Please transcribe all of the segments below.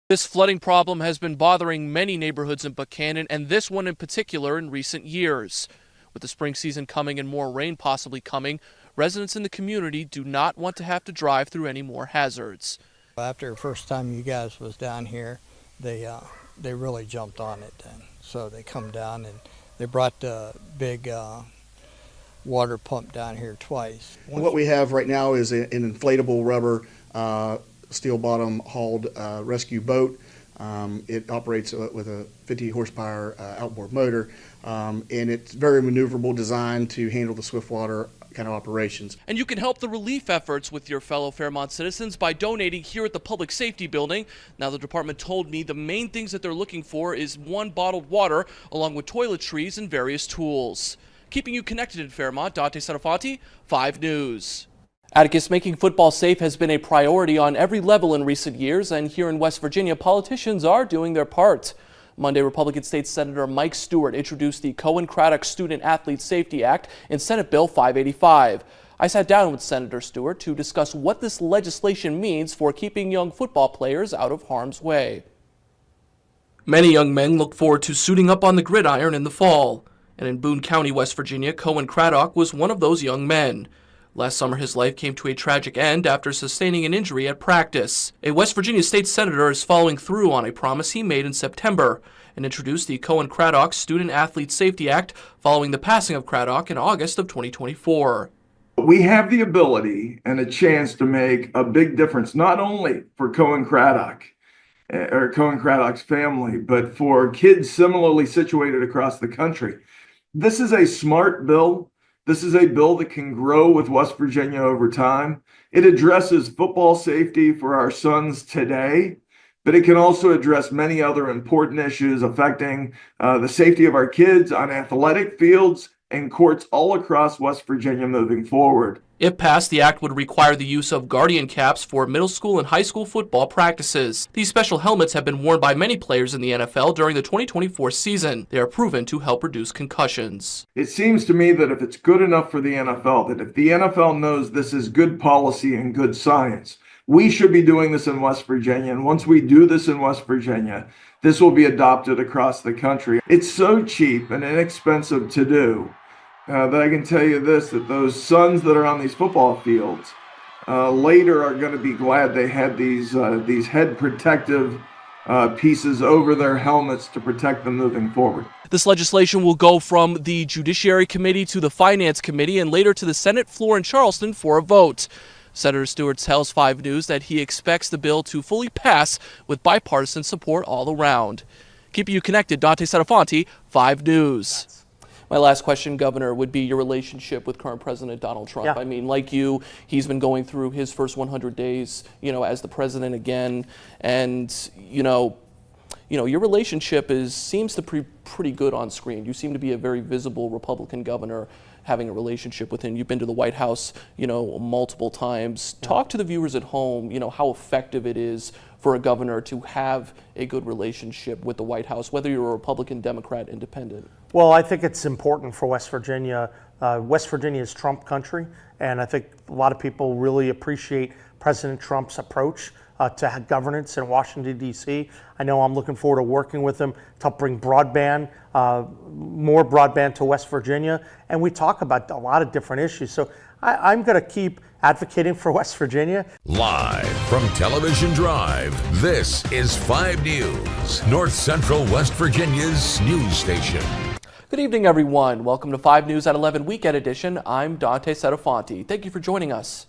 This flooding problem has been bothering many neighborhoods in Buchanan, and this one in particular in recent years. With the spring season coming and more rain possibly coming, residents in the community do not want to have to drive through any more hazards. After the first time you guys was down here, they really jumped on it. And so they come down and they brought the big water pump down here twice. What we have right now is an inflatable rubber steel bottom hauled rescue boat. It operates with a 50 horsepower outboard motor, and it's very maneuverable, designed to handle the swiftwater kind of operations. And you can help the relief efforts with your fellow Fairmont citizens by donating here at the Public Safety Building. Now, the department told me the main things that they're looking for is one bottled water along with toiletries and various tools. Keeping you connected in Fairmont, Dante Centofanti, 5 News. Atticus, making football safe has been a priority on every level in recent years, and here in West Virginia, politicians are doing their part. Monday, Republican State Senator Mike Stewart introduced the Cohen-Craddock Student Athlete Safety Act in Senate Bill 585. I sat down with Senator Stewart to discuss what this legislation means for keeping young football players out of harm's way. Many young men look forward to suiting up on the gridiron in the fall, and in Boone County, West Virginia, Cohen-Craddock was one of those young men. Last summer, his life came to a tragic end after sustaining an injury at practice. A West Virginia state senator is following through on a promise he made in September and introduced the Cohen-Craddock Student Athlete Safety Act following the passing of Craddock in August of 2024. We have the ability and a chance to make a big difference, not only for Cohen-Craddock or Cohen-Craddock's family, but for kids similarly situated across the country. This is a smart bill. This is a bill that can grow with West Virginia over time. It addresses football safety for our sons today, but it can also address many other important issues affecting the safety of our kids on athletic fields and courts all across West Virginia moving forward. If passed, the act would require the use of guardian caps for middle school and high school football practices. These special helmets have been worn by many players in the NFL during the 2024 season. They are proven to help reduce concussions. It seems to me that if it's good enough for the NFL, that if the NFL knows this is good policy and good science, we should be doing this in West Virginia. And once we do this in West Virginia, this will be adopted across the country. It's so cheap and inexpensive to do. That I can tell you this, that those sons that are on these football fields later are going to be glad they had these head protective pieces over their helmets to protect them moving forward. This legislation will go from the Judiciary Committee to the Finance Committee and later to the Senate floor in Charleston for a vote. Senator Stewart tells 5 News that he expects the bill to fully pass with bipartisan support all around. Keeping you connected, Dante Centofanti, 5 News. My last question, Governor, would be your relationship with current President Donald Trump. Yeah. I mean, like you, he's been going through his first 100 days, as the president again, and your relationship seems to be pretty good on screen. You seem to be a very visible Republican governor, having a relationship with him. You've been to the White House, multiple times. Yeah. Talk to the viewers at home, how effective it is for a governor to have a good relationship with the White House, whether you're a Republican, Democrat, Independent. Well, I think it's important for West Virginia. West Virginia is Trump country, and I think a lot of people really appreciate President Trump's approach to governance in Washington, D.C. I know I'm looking forward to working with him to help bring broadband, more broadband to West Virginia, and we talk about a lot of different issues. So I'm going to keep advocating for West Virginia. Live from Television Drive, this is 5 News, North Central West Virginia's news station. Good evening, everyone. Welcome to 5 News at 11 Weekend Edition. I'm Dante Centofanti. Thank you for joining us.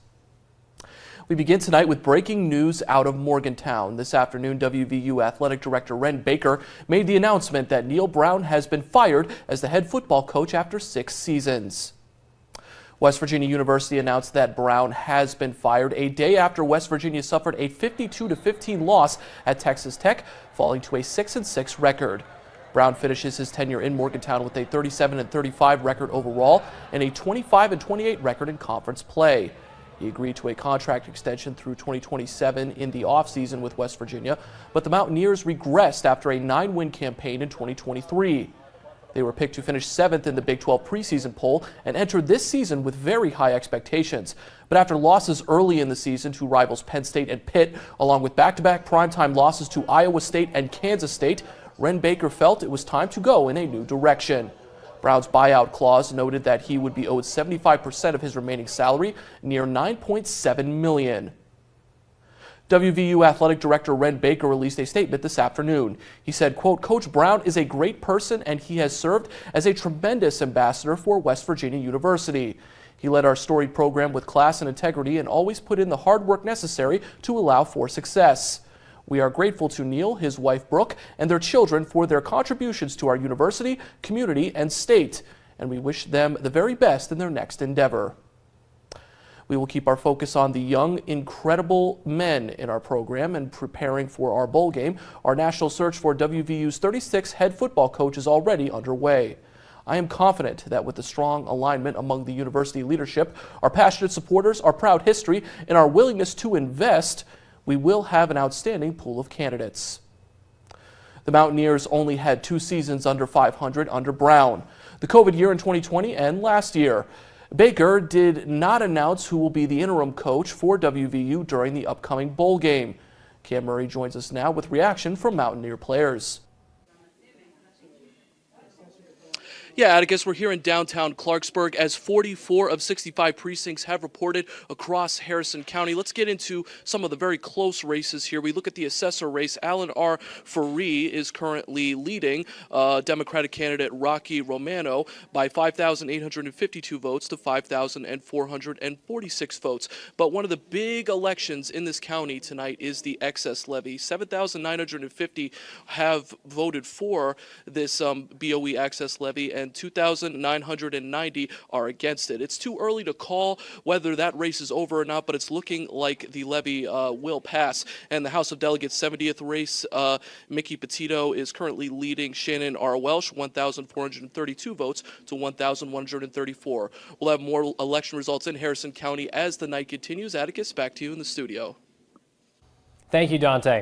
We begin tonight with breaking news out of Morgantown. This afternoon, WVU Athletic Director Ren Baker made the announcement that Neil Brown has been fired as the head football coach after 6 seasons. West Virginia University announced that Brown has been fired a day after West Virginia suffered a 52-15 loss at Texas Tech, falling to a 6-6 record. Brown finishes his tenure in Morgantown with a 37-35 record overall and a 25-28 record in conference play. He agreed to a contract extension through 2027 in the offseason with West Virginia, but the Mountaineers regressed after a 9-win campaign in 2023. They were picked to finish 7th in the Big 12 preseason poll and entered this season with very high expectations. But after losses early in the season to rivals Penn State and Pitt, along with back-to-back primetime losses to Iowa State and Kansas State, Wren Baker felt it was time to go in a new direction. Brown's buyout clause noted that he would be owed 75% of his remaining salary, near $9.7 million. WVU Athletic Director Wren Baker released a statement this afternoon. He said, quote, "Coach Brown is a great person and he has served as a tremendous ambassador for West Virginia University. He led our storied program with class and integrity and always put in the hard work necessary to allow for success. We are grateful to Neil, his wife Brooke, and their children for their contributions to our university, community, and state, and we wish them the very best in their next endeavor." We will keep our focus on the young, incredible men in our program and preparing for our bowl game. Our national search for WVU's 36 head football coach is already underway. I am confident that with the strong alignment among the university leadership, our passionate supporters, our proud history, and our willingness to invest, we will have an outstanding pool of candidates. The Mountaineers only had 2 seasons under 500 under Brown, the COVID year in 2020 and last year. Baker did not announce who will be the interim coach for WVU during the upcoming bowl game. Cam Murray joins us now with reaction from Mountaineer players. Yeah, Atticus, we're here in downtown Clarksburg as 44 of 65 precincts have reported across Harrison County. Let's get into some of the very close races here. We look at the assessor race. Alan R. Faree is currently leading Democratic candidate Rocky Romano by 5,852 votes to 5,446 votes. But one of the big elections in this county tonight is the excess levy. 7,950 have voted for this BOE excess levy, and 2,990 are against it. It's too early to call whether that race is over or not, but it's looking like the levy will pass. And the House of Delegates 70th race, Mickey Petito is currently leading Shannon R. Welsh, 1,432 votes to 1,134. We'll have more election results in Harrison County as the night continues. Atticus, back to you in the studio. Thank you, Dante.